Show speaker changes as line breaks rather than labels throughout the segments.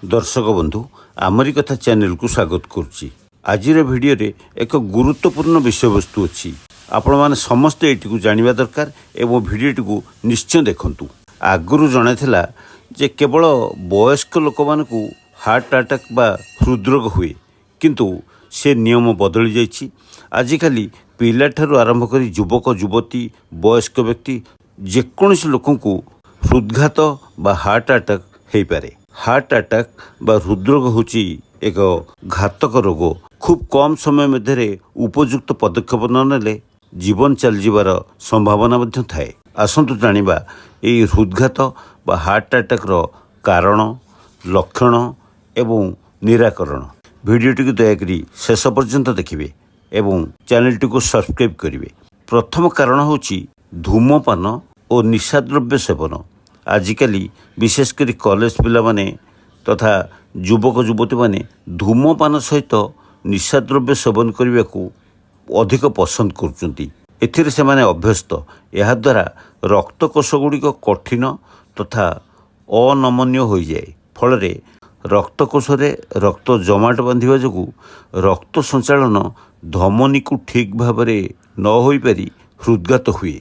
दर्शक बंधु आमरी कथा चैनल को स्वागत करुच्ची। आज भिडियो रे एक गुरुत्वपूर्ण विषय वस्तु अच्छी आपण मैंने समस्ते ये जानवा दरकार एवं भिडियोटी को निश्चय देखंतु। आगुरी जनाला जे केवल वयस्क लोक मानकु हार्ट अटैक बा हृदरोग हुए, किंतु से नियम बदली जाइछि। आजिकाली पिलाठारु आरंभ करी युवक युवती वयस्क व्यक्ति जेकोसी लोकंकु हृदघात बा हार्ट अटैक हो पारे। हार्ट अटैक बा हृदरोग होची एक घातक रोग। खूब कम समय मध्य उपयुक्त पदक्षेप न नेले जीवन चल जीवार संभावना मध्य थाए। आसंतु जानिबा एई हृदघात बा हार्ट अटैक रो कारण, लक्षण एवं निराकरण। भिडियोटी को दयाकरी शेष पर्यंत देखिए एवं चैनलटी को सब्सक्राइब करेंगे। प्रथम कारण होची धूमपान और निशाद्रव्य सेवन। आजिकाली विशेषकर कॉलेज पिला माने तथा युवक युवती माने धूमपान सहित निशाद्रव्य सेवन करने को अधिक पसंद करुचंती। एथिरे से माने अभ्यस्त। यह द्वारा रक्तकोष गुड़िक कठिन तथा अनमनीय हो जाए। फल रक्तकोष रक्त जमाट बांधिबा जोगु रक्त संचालन धमनी को ठीक भाव न हो पारी हृदघात हुए।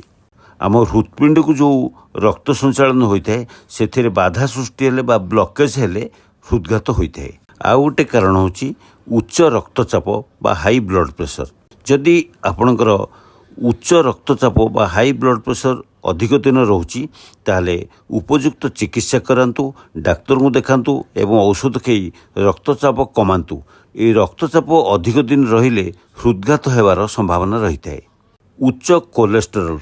आम हृत्पिंड को जो रक्त संचालन होता है से बाधा सृष्टि हेले बा ब्लकेज हेले हृदघात होता है। आउ गोटे कारण होची उच्च रक्तचाप बा हाई ब्लड प्रेशर। जदि आपणकर उच्च रक्तचाप बा हाई ब्लड प्रेशर अधिक दिन रोची ताले उपयुक्त चिकित्सा करांतु, डाक्तर को देखांतु एवं औषध खाई रक्तचाप कमांतु। ये रक्तचाप अधिक दिन रहिले हृदघात हेबार संभावना रही है। उच्च कोलेस्टेरोल।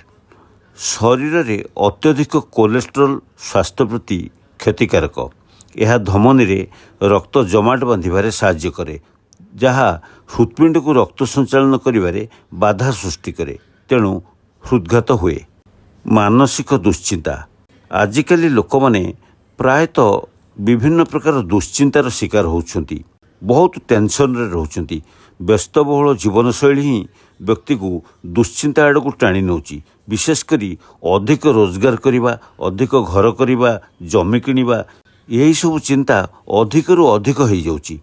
शरीर में अत्यधिक कोलेस्टेरोल स्वास्थ्य प्रति क्षतिकारक। यह धमनी रे रक्त जमाट बांधिबारे साहाय्य करे, जहाँ हृत्पिंड को रक्त संचालन करिबारे बाधा सृष्टि करे, तेणु हृदघात हुए। मानसिक दुश्चिंता। आजिकाली लोक माने प्रायतः विभिन्न प्रकार दुश्चिंतार शिकार होउछंती। बहुत टेंशन रे रहउछंती। व्यस्तबहुल जीवनशैली ही व्यक्ति को दुश्चिंता आड़ को टाणी नौची। विशेषकर अधिक रोजगार करवा, अधिक घर करवा, जमी किणवा, यही सब चिंता अधिक रु अधिक हो जाउची।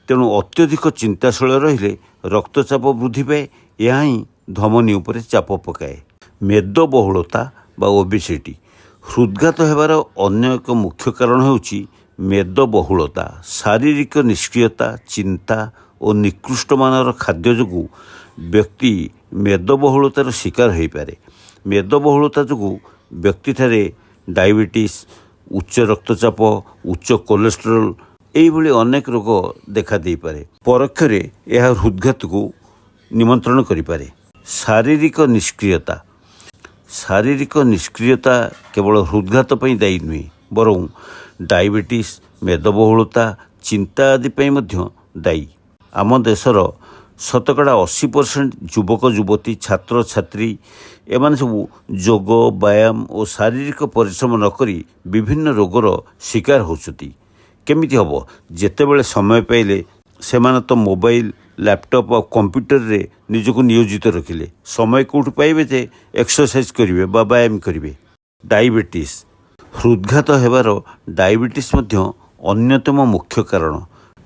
तेणु अत्यधिक चिंताशील रहिले रक्तचाप वृद्धि पाए। यह ही धमनी उपरे चाप पकाए। मेदबहुलता बा ओबेसिटी। हृदघात हेबार अन्य एक मुख्य कारण होउची मेदबहुलता। शारीरिक निष्क्रियता, चिंता और निकृष्ट मानर खाद्य जोगु व्यक्ति मेदबहुलतार शिकार हो पारे। मेदबहुलता जोगु व्यक्ति ठारे डायबिटीज, उच्च रक्तचाप, उच्च कोलेस्टेरोल यही अनेक रोग देखा दे पारे। परोक्ष यह हृदघात को निमंत्रण करिपारे। शारीरिक निष्क्रियता। शारीरिक निष्क्रियता केवल हृदघात पर दायी नुहे, बरं डायबिटीज, मेदबहुलता, चिंता आदि पर मध्य दायी। आम देशर शतकड़ा 80% युवक युवती, छात्र छात्री एमाने सब जोग, व्यायाम और शारीरिक परिश्रम नक विभिन्न रोगर शिकार होचुती। केमिति हबो? जेतेबेले समय पाइले सेमाने तो मोबाइल, लैपटॉप और कंप्यूटर रे निजको नियोजित रखिले। समय कोठ पाइबे जे एक्सरसाइज करिवे बा व्यायाम करिवे। डायबिटीज। हृदघात हेबार डायबिटीज मध्य अन्यतम मुख्य कारण।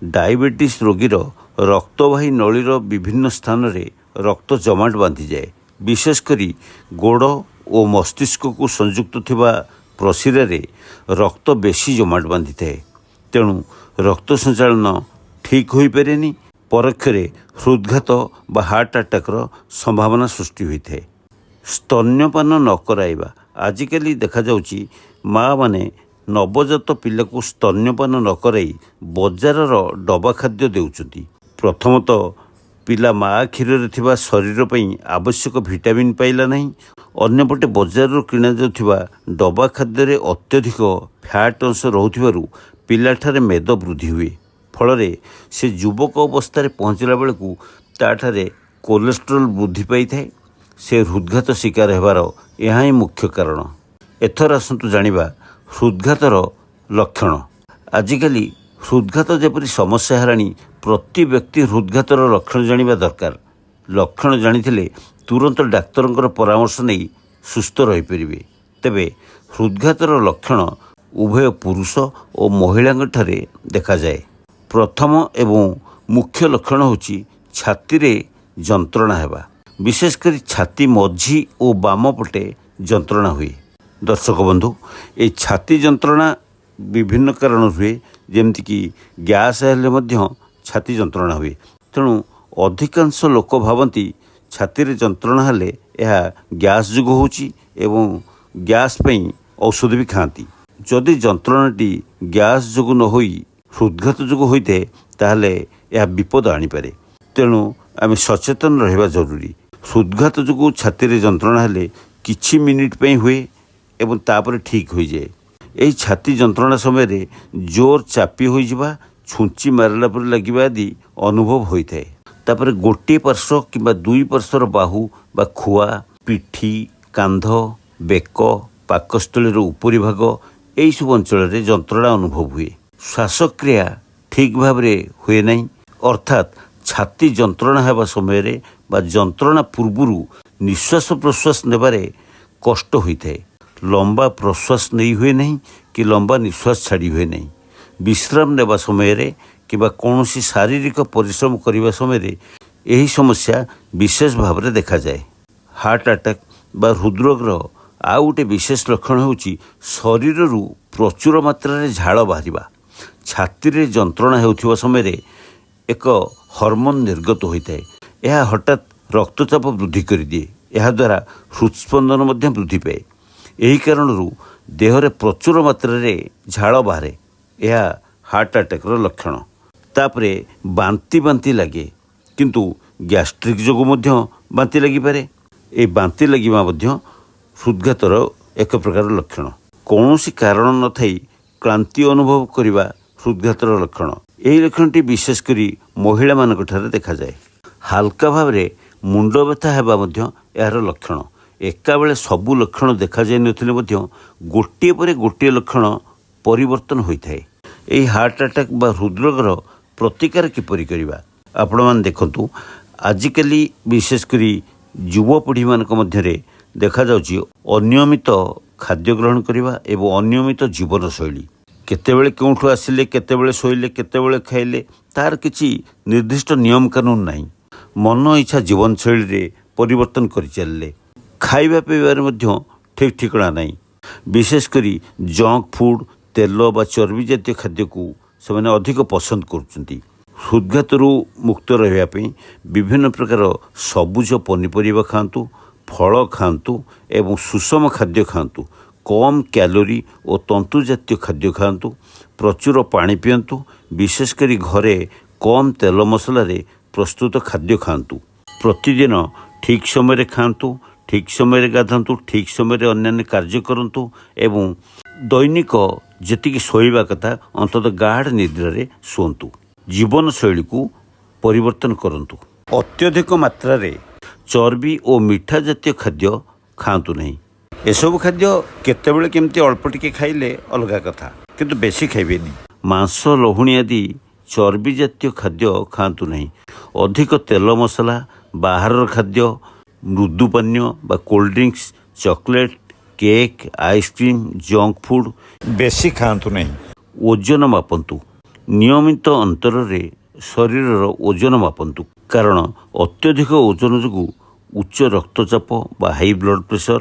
डायबिटीज रोगीर रक्तवाही नळीर विभिन्न स्थान रे रक्त जमाट बांधि जाए। विशेषकर गोड़ और मस्तिष्क को संयुक्त थिबा प्रशिरा रे रक्त बेसी जमाट बांधि थाए। तेणु रक्त संचालन ठीक हो पारेनी। परोक्ष हृदघात बा हार्ट अटैक संभावना सृष्टि होता है। स्तन्यपान न कराइबा। आजिकाली देखा जाउची माँ माने नवजात पिला को स्तन्यपान न कराई बजारर डबा खाद्य देउचंती। प्रथमतः पिला माँ क्षीर थिबा शरीर पई आवश्यक विटामिन पाइला नहीं। अन्यपटे बजार किणा जाउथिबा डबा खाद्य अत्यधिक फैट अंश रहुथिबारु पिलाठारे मेद वृद्धि हुए। फल से युवक अवस्था पहुँचला बेलू ताठारे कोलेस्टेरोल वृद्धि पाई थाए। से हृदघात शिकार हेबार यह ही मुख्य कारण। एथर आसतु जानिबा हृदघातर लक्षण। आजिकाली हृदघात जेपरी समस्या हेलाणी, प्रति व्यक्ति हृदघातर लक्षण जानिबा दरकार। लक्षण जानिथिले तुरंत डाक्तर परामर्श नहीं सुस्थ रही परिबे। तेबे हृदघातर लक्षण उभय पुरुष और महिला ठारे ଦେଖାଯାଏ। ପ୍ରଥମ ଏବଂ ମୁଖ୍ୟ ଲକ୍ଷଣ ହେଉଛି ଛାତିରେ ଯନ୍ତ୍ରଣା ହେବା। ବିଶେଷ କରି ଛାତି ମଝି ଓ ବାମ ପଟେ ଯନ୍ତ୍ରଣା ହୁଏ। ଦର୍ଶକ ବନ୍ଧୁ, ଏହି ଛାତି ଯନ୍ତ୍ରଣା ବିଭିନ୍ନ କାରଣରୁ ହୁଏ, ଯେମିତିକି ଗ୍ୟାସ୍ ହେଲେ ମଧ୍ୟ ଛାତି ଯନ୍ତ୍ରଣା ହୁଏ। ତେଣୁ ଅଧିକାଂଶ ଲୋକ ଭାବନ୍ତି ଛାତିରେ ଯନ୍ତ୍ରଣା ହେଲେ ଏହା ଗ୍ୟାସ୍ ଯୋଗୁଁ ହେଉଛି ଏବଂ ଗ୍ୟାସ୍ ପାଇଁ ଔଷଧ ବି ଖାଆନ୍ତି। ଯଦି ଯନ୍ତ୍ରଣାଟି ଗ୍ୟାସ୍ ଯୋଗୁଁ ନ ହୋଇ ହୃଦଘାତ ଯୋଗୁଁ ହୋଇଥାଏ ତାହେଲେ ଏହା ବିପଦ ଆଣିପାରେ। ତେଣୁ ଆମେ ସଚେତନ ରହିବା ଜରୁରୀ। ହୃଦଘାତ ଯୋଗୁଁ ଛାତିରେ ଯନ୍ତ୍ରଣା ହେଲେ କିଛି ମିନିଟ୍ ପାଇଁ ହୁଏ ଏବଂ ତାପରେ ଠିକ୍ ହୋଇଯାଏ। ଏହି ଛାତି ଯନ୍ତ୍ରଣା ସମୟରେ ଜୋର ଚାପି ହୋଇଯିବା, ଛୁଞ୍ଚି ମାରିଲା ପରି ଲାଗିବା ଆଦି ଅନୁଭବ ହୋଇଥାଏ। ତାପରେ ଗୋଟିଏ ପାର୍ଶ୍ୱ କିମ୍ବା ଦୁଇ ପାର୍ଶ୍ୱର ବାହୁ ବା ଖୁଆ, ପିଠି, କାନ୍ଧ, ବେକ, ପାକସ୍ଥଳୀର ଉପରି ଭାଗ ଏହିସବୁ ଅଞ୍ଚଳରେ ଯନ୍ତ୍ରଣା ଅନୁଭବ ହୁଏ। ଶ୍ୱାସକ୍ରିୟା ଠିକ୍ ଭାବରେ ହୁଏ ନାହିଁ, ଅର୍ଥାତ୍ ଛାତି ଯନ୍ତ୍ରଣା ହେବା ସମୟରେ ବା ଯନ୍ତ୍ରଣା ପୂର୍ବରୁ ନିଶ୍ୱାସ ପ୍ରଶ୍ୱାସ ନେବାରେ କଷ୍ଟ ହୋଇଥାଏ। ଲମ୍ବା ପ୍ରଶ୍ୱାସ ନେଇ ହୁଏ ନାହିଁ କି ଲମ୍ବା ନିଶ୍ୱାସ ଛାଡ଼ି ହୁଏ ନାହିଁ। ବିଶ୍ରାମ ନେବା ସମୟରେ କିମ୍ବା କୌଣସି ଶାରୀରିକ ପରିଶ୍ରମ କରିବା ସମୟରେ ଏହି ସମସ୍ୟା ବିଶେଷ ଭାବରେ ଦେଖାଯାଏ। ହାର୍ଟ ଆଟାକ୍ ବା ହୃଦରୋଗର ଆଉ ଗୋଟେ ବିଶେଷ ଲକ୍ଷଣ ହେଉଛି ଶରୀରରୁ ପ୍ରଚୁର ମାତ୍ରାରେ ଝାଳ ବାହାରିବା। ଛାତିରେ ଯନ୍ତ୍ରଣା ହେଉଥିବା ସମୟରେ ଏକ ହର୍ମୋନ୍ ନିର୍ଗତ ହୋଇଥାଏ। ଏହା ହଠାତ୍ ରକ୍ତଚାପ ବୃଦ୍ଧି କରିଦିଏ। ଏହାଦ୍ୱାରା ହୃତ୍ସ୍ପନ୍ଦନ ମଧ୍ୟ ବୃଦ୍ଧି ପାଏ। ଏହି କାରଣରୁ ଦେହରେ ପ୍ରଚୁର ମାତ୍ରାରେ ଝାଳ ବାହାରେ। ଏହା ହାର୍ଟ ଆଟାକ୍ର ଲକ୍ଷଣ। ତାପରେ ବାନ୍ତି ବାନ୍ତି ଲାଗେ, କିନ୍ତୁ ଗ୍ୟାଷ୍ଟ୍ରିକ୍ ଯୋଗୁଁ ମଧ୍ୟ ବାନ୍ତି ଲାଗିପାରେ। ଏହି ବାନ୍ତି ଲାଗିବା ମଧ୍ୟ ହୃଦଘାତର ଏକ ପ୍ରକାର ଲକ୍ଷଣ। କୌଣସି କାରଣ ନଥାଇ କ୍ଳାନ୍ତି ଅନୁଭବ କରିବା ହୃଦଘାତର ଲକ୍ଷଣ। ଏହି ଲକ୍ଷଣଟି ବିଶେଷ କରି ମହିଳାମାନଙ୍କଠାରେ ଦେଖାଯାଏ। ହାଲକା ଭାବରେ ମୁଣ୍ଡ ବ୍ୟଥା ହେବା ମଧ୍ୟ ଏହାର ଲକ୍ଷଣ। ଏକାବେଳେ ସବୁ ଲକ୍ଷଣ ଦେଖାଯାଇ ନଥିଲେ ମଧ୍ୟ ଗୋଟିଏ ପରେ ଗୋଟିଏ ଲକ୍ଷଣ ପରିବର୍ତ୍ତନ ହୋଇଥାଏ। ଏହି ହାର୍ଟ ଆଟାକ୍ ବା ହୃଦରୋଗର ପ୍ରତିକାର କିପରି କରିବା? ଆପଣମାନେ ଦେଖନ୍ତୁ, ଆଜିକାଲି ବିଶେଷ କରି ଯୁବପିଢ଼ିମାନଙ୍କ ମଧ୍ୟରେ ଦେଖାଯାଉଛି ଅନିୟମିତ ଖାଦ୍ୟ ଗ୍ରହଣ କରିବା ଏବଂ ଅନିୟମିତ ଜୀବନଶୈଳୀ। କେତେବେଳେ କେଉଁଠୁ ଆସିଲେ, କେତେବେଳେ ଶୋଇଲେ, କେତେବେଳେ ଖାଇଲେ, ତାର କିଛି ନିର୍ଦ୍ଦିଷ୍ଟ ନିୟମ କାନୁନ ନାହିଁ। ମନ ଇଚ୍ଛା ଜୀବନଶୈଳୀରେ ପରିବର୍ତ୍ତନ କରିଚାଲିଲେ। ଖାଇବା ପିଇବାରେ ମଧ୍ୟ ଠିକ୍ ଠିକଣା ନାହିଁ। ବିଶେଷ କରି ଜଙ୍କ ଫୁଡ଼, ତେଲ ବା ଚର୍ବି ଜାତୀୟ ଖାଦ୍ୟକୁ ସେମାନେ ଅଧିକ ପସନ୍ଦ କରୁଛନ୍ତି। ହୃଦଘାତରୁ ମୁକ୍ତ ରହିବା ପାଇଁ ବିଭିନ୍ନ ପ୍ରକାର ସବୁଜ ପନିପରିବା ଖାଆନ୍ତୁ, ଫଳ ଖାଆନ୍ତୁ ଏବଂ ସୁଷମ ଖାଦ୍ୟ ଖାଆନ୍ତୁ। କମ୍ କ୍ୟାଲୋରି ଓ ତନ୍ତୁ ଜାତୀୟ ଖାଦ୍ୟ ଖାଆନ୍ତୁ। ପ୍ରଚୁର ପାଣି ପିଅନ୍ତୁ। ବିଶେଷ କରି ଘରେ କମ୍ ତେଲ ମସଲାରେ ପ୍ରସ୍ତୁତ ଖାଦ୍ୟ ଖାଆନ୍ତୁ। ପ୍ରତିଦିନ ଠିକ୍ ସମୟରେ ଖାଆନ୍ତୁ, ଠିକ୍ ସମୟରେ ଗାଧାନ୍ତୁ, ଠିକ୍ ସମୟରେ ଅନ୍ୟାନ୍ୟ କାର୍ଯ୍ୟ କରନ୍ତୁ ଏବଂ ଦୈନିକ ଯେତିକି ଶୋଇବା କଥା ଅନ୍ତତଃ ଗାଢ଼ ନିଦ୍ରାରେ ଶୁଅନ୍ତୁ। ଜୀବନଶୈଳୀକୁ ପରିବର୍ତ୍ତନ କରନ୍ତୁ। ଅତ୍ୟଧିକ ମାତ୍ରାରେ ଚର୍ବି ଓ ମିଠା ଜାତୀୟ ଖାଦ୍ୟ ଖାଆନ୍ତୁ ନାହିଁ। ଏସବୁ ଖାଦ୍ୟ କେତେବେଳେ କେମିତି ଅଳ୍ପ ଟିକେ ଖାଇଲେ ଅଲଗା କଥା, କିନ୍ତୁ ବେଶୀ ଖାଇବେନି। ମାଂସ, ଲହୁଣୀ ଆଦି ଚର୍ବି ଜାତୀୟ ଖାଦ୍ୟ ଖାଆନ୍ତୁ ନାହିଁ। ଅଧିକ ତେଲ ମସଲା, ବାହାରର ଖାଦ୍ୟ, ମୃଦୁ ପାନୀୟ ବା cold drinks, chocolate, cake, ice cream, junk food ବେଶୀ ଖାଆନ୍ତୁ ନାହିଁ। ଓଜନ ମାପନ୍ତୁ। ନିୟମିତ ଅନ୍ତରରେ ଶରୀରର ଓଜନ ମାପନ୍ତୁ, କାରଣ ଅତ୍ୟଧିକ ଓଜନ ଯୋଗୁଁ ଉଚ୍ଚ ରକ୍ତଚାପ ବା ହାଇ ବ୍ଲଡ଼ ପ୍ରେସର,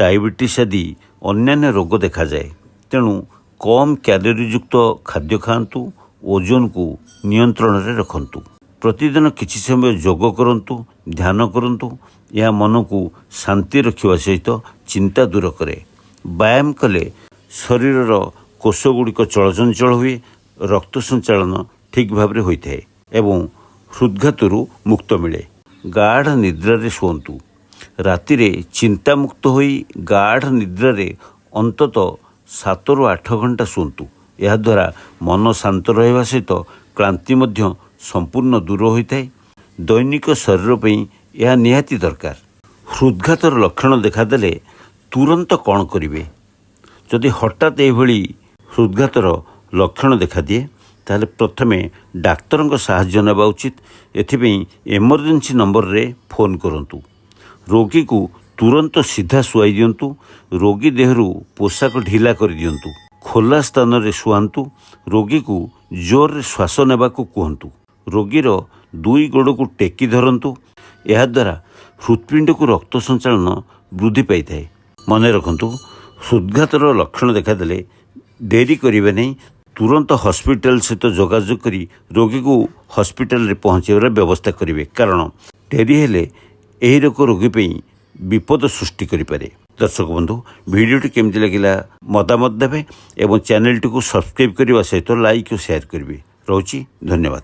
ଡାଇବେଟିସ୍ ଆଦି ଅନ୍ୟାନ୍ୟ ରୋଗ ଦେଖାଯାଏ। ତେଣୁ କମ୍ କ୍ୟାଲୋରି ଯୁକ୍ତ ଖାଦ୍ୟ ଖାଆନ୍ତୁ। ଓଜନକୁ ନିୟନ୍ତ୍ରଣରେ ରଖନ୍ତୁ। ପ୍ରତିଦିନ କିଛି ସମୟ ଯୋଗ କରନ୍ତୁ, ଧ୍ୟାନ କରନ୍ତୁ। ଏହା ମନକୁ ଶାନ୍ତି ରଖିବା ସହିତ ଚିନ୍ତା ଦୂର କରେ। ବ୍ୟାୟାମ କଲେ ଶରୀରର କୋଷଗୁଡ଼ିକ ଚଳଚଞ୍ଚଳ ହୁଏ, ରକ୍ତ ସଞ୍ଚାଳନ ଠିକ୍ ଭାବରେ ହୋଇଥାଏ ଏବଂ ହୃଦଘାତରୁ ମୁକ୍ତ ମିଳେ। ଗାଢ଼ ନିଦ୍ରାରେ ଶୁଅନ୍ତୁ। ରାତିରେ ଚିନ୍ତାମୁକ୍ତ ହୋଇ ଗାଢ଼ ନିଦ୍ରାରେ ଅନ୍ତତଃ 7ରୁ 8 ଘଣ୍ଟା ଶୁଅନ୍ତୁ। ଏହାଦ୍ୱାରା ମନ ଶାନ୍ତ ରହିବା ସହିତ କ୍ଳାନ୍ତି ମଧ୍ୟ ସମ୍ପୂର୍ଣ୍ଣ ଦୂର ହୋଇଥାଏ। ଦୈନିକ ଶରୀର ପାଇଁ ଏହା ନିହାତି ଦରକାର। ହୃଦଘାତର ଲକ୍ଷଣ ଦେଖାଦେଲେ ତୁରନ୍ତ କ'ଣ କରିବେ? ଯଦି ହଠାତ୍ ଏହିଭଳି ହୃଦଘାତର ଲକ୍ଷଣ ଦେଖାଦିଏ ତାହେଲେ ପ୍ରଥମେ ଡାକ୍ତରଙ୍କ ସାହାଯ୍ୟ ନେବା ଉଚିତ। ଏଥିପାଇଁ ଏମର୍ଜେନ୍ସି ନମ୍ବରରେ ଫୋନ୍ କରନ୍ତୁ। ରୋଗୀକୁ ତୁରନ୍ତ ସିଧା ଶୁଆଇ ଦିଅନ୍ତୁ। ରୋଗୀ ଦେହରୁ ପୋଷାକ ଢିଲା କରିଦିଅନ୍ତୁ। ଖୋଲା ସ୍ଥାନରେ ଶୁଆନ୍ତୁ। ରୋଗୀକୁ ଜୋରରେ ଶ୍ୱାସ ନେବାକୁ କୁହନ୍ତୁ। ରୋଗୀର ଦୁଇ ଗୋଡ଼କୁ ଟେକି ଧରନ୍ତୁ। ଏହାଦ୍ୱାରା ହୃତ୍ପିଣ୍ଡକୁ ରକ୍ତ ସଞ୍ଚାଳନ ବୃଦ୍ଧି ପାଇଥାଏ। ମନେ ରଖନ୍ତୁ, ହୃଦଘାତର ଲକ୍ଷଣ ଦେଖାଦେଲେ ଡେରି କରିବେ ନାହିଁ। ତୁରନ୍ତ ହସ୍ପିଟାଲ ସହିତ ଯୋଗାଯୋଗ କରି ରୋଗୀକୁ ହସ୍ପିଟାଲରେ ପହଞ୍ଚାଇବାର ବ୍ୟବସ୍ଥା କରିବେ, କାରଣ ଡେରି ହେଲେ ଏହି ରୋଗ ରୋଗୀ ପାଇଁ ବିପଦ ସୃଷ୍ଟି କରିପାରେ। ଦର୍ଶକ ବନ୍ଧୁ, ଭିଡ଼ିଓଟି କେମିତି ଲାଗିଲା ମତାମତ ଦେବେ ଏବଂ ଚ୍ୟାନେଲଟିକୁ ସବସ୍କ୍ରାଇବ୍ କରିବା ସହିତ ଲାଇକ୍ ଓ ସେୟାର କରିବେ। ରହୁଛି, ଧନ୍ୟବାଦ।